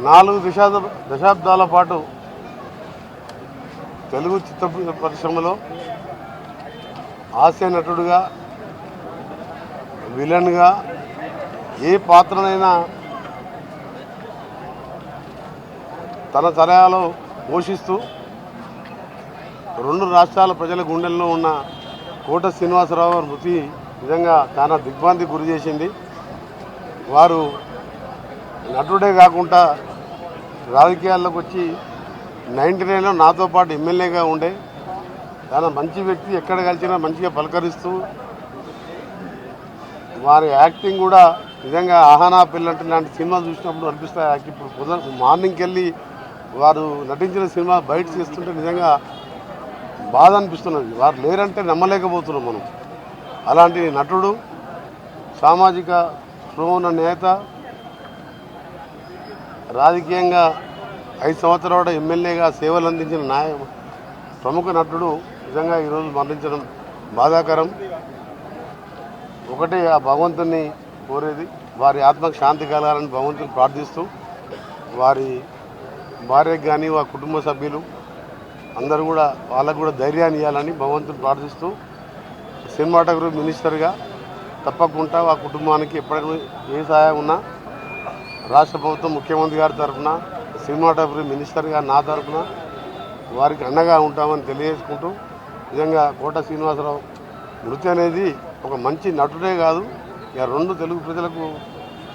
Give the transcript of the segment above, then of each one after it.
4 దశాబ్దాల పాటు తెలుగు చిత్ర పరిశ్రమలో హాస్య నటుడుగా, విలన్గా ఏ పాత్రనైనా తన తరహాలో పోషిస్తూ 2 రాష్ట్రాల ప్రజల గుండెల్లో ఉన్న కోట శ్రీనివాసరావు గారి మృతి నిజంగా చాలా దిగ్భ్రాంతికి గురి చేసింది. వారు నటుడే కాకుండా రాజకీయాల్లోకి వచ్చి 99లో నాతో పాటు ఎమ్మెల్యేగా ఉండే చాలా మంచి వ్యక్తి. ఎక్కడ కలిసినా మంచిగా పలకరిస్తూ, వారి యాక్టింగ్ కూడా నిజంగా ఆహానా పిల్లంటే లాంటి సినిమా చూసినప్పుడు అనిపిస్తాయి. ఇప్పుడు మార్నింగ్కి వెళ్ళి వారు నటించిన సినిమా బయట చేస్తుంటే నిజంగా బాధ అనిపిస్తున్నది. వారు లేరంటే నమ్మలేకపోతున్నాం మనం. అలాంటి నటుడు, సామాజిక స్పృహ ఉన్న నేత, రాజకీయంగా 5 సంవత్సరాల ఎమ్మెల్యేగా సేవలు అందించిన ప్రముఖ నటుడు నిజంగా ఈరోజు మరణించడం బాధాకరం. ఒకటే ఆ భగవంతుని కోరేది, వారి ఆత్మకు శాంతి కలగాలని భగవంతుని ప్రార్థిస్తూ, వారి భార్యకు కానీ వారి కుటుంబ సభ్యులు అందరూ కూడా వాళ్ళకు కూడా ధైర్యాన్ని ఇవ్వాలని భగవంతుని ప్రార్థిస్తూ, సినిమాటోగ్రఫీ మినిస్టర్గా తప్పకుండా ఆ కుటుంబానికి ఎప్పుడైనా ఏ సహాయం ఉన్నా రాష్ట్ర ప్రభుత్వం ముఖ్యమంత్రి గారి తరఫున, సినిమాటోగ్రఫీ మినిస్టర్గా నా తరఫున వారికి అండగా ఉంటామని తెలియజేసుకుంటూ, నిజంగా కోట శ్రీనివాసరావు మృతి అనేది ఒక మంచి నటుడే కాదు, ఇక 2 తెలుగు ప్రజలకు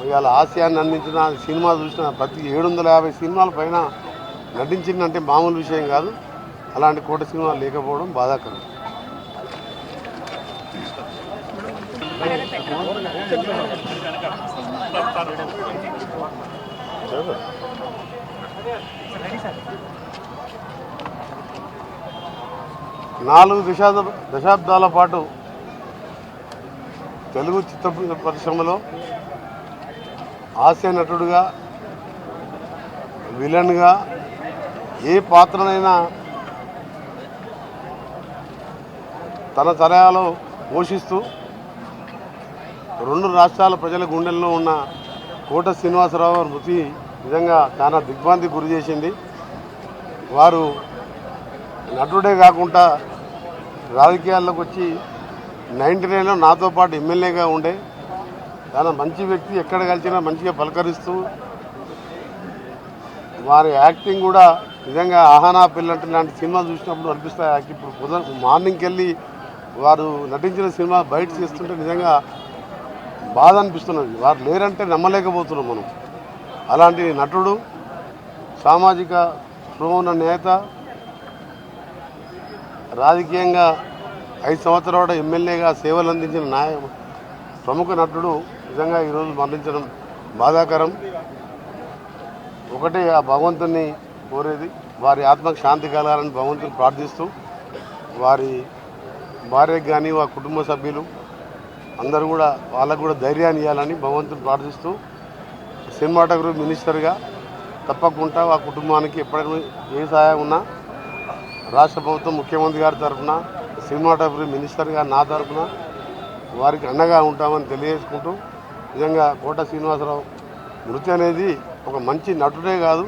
ఇవాళ హాస్యాన్ని అందించిన, సినిమా చూసిన ప్రతి 750 సినిమాల పైన నటించిందంటే మామూలు విషయం కాదు. అలాంటి కోట సినిమా లేకపోవడం బాధాకరం. నాలుగు దశాబ్దాల పాటు తెలుగు చిత్ర పరిశ్రమలో హాస్య నటుడుగా, విలన్గా ఏ పాత్రనైనా తన తరహాలో పోషిస్తూ 2 రాష్ట్రాల ప్రజల గుండెల్లో ఉన్న కోట శ్రీనివాసరావు గారి మృతి నిజంగా చాలా దిగ్భ్రాంతికి గురి చేసింది. వారు నటుడే కాకుండా రాజకీయాల్లోకి వచ్చి 99లో నాతో పాటు ఎమ్మెల్యేగా ఉండే చాలా మంచి వ్యక్తి. ఎక్కడ కలిసినా మంచిగా పలకరిస్తూ, వారి యాక్టింగ్ కూడా నిజంగా ఆహానా పిల్లంటే లాంటి సినిమా చూసినప్పుడు అనిపిస్తాయి. ఇప్పుడు మార్నింగ్కి వెళ్ళి వారు నటించిన సినిమా బయట చేస్తుంటే నిజంగా బాధ అనిపిస్తున్నది. వారు లేరంటే నమ్మలేకపోతున్నాం మనం. అలాంటి నటుడు, సామాజిక స్పృహ ఉన్న నేత, రాజకీయంగా 5 సంవత్సరాల ఎమ్మెల్యేగా సేవలు అందించిన ప్రముఖ నటుడు నిజంగా ఈరోజు మరణించడం బాధాకరం. ఒకటే ఆ భగవంతుని కోరేది, వారి ఆత్మకు శాంతి కలగాలని భగవంతుని ప్రార్థిస్తూ, వారి భార్యకు కానీ వారి కుటుంబ సభ్యులు అందరూ కూడా వాళ్ళకు కూడా ధైర్యాన్ని ఇవ్వాలని భగవంతుని ప్రార్థిస్తూ, సినిమాటోగ్రఫీ మినిస్టర్గా తప్పకుండా ఆ కుటుంబానికి ఎప్పుడైనా ఏ సహాయం ఉన్నా రాష్ట్ర ప్రభుత్వం ముఖ్యమంత్రి గారి తరఫున, సినిమాటోగ్రఫీ మినిస్టర్గా నా తరఫున వారికి అండగా ఉంటామని తెలియజేసుకుంటూ, నిజంగా కోట శ్రీనివాసరావు మృతి అనేది ఒక మంచి నటుడే కాదు,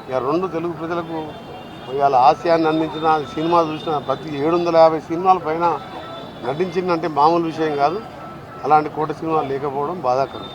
ఇక 2 తెలుగు ప్రజలకు ఇవాళ హాస్యాన్ని అందించిన, సినిమా చూసిన ప్రతి 750 సినిమాల పైన నటించిందంటే మామూలు విషయం కాదు. అలాంటి కోట సినిమా లేకపోవడం బాధాకరం.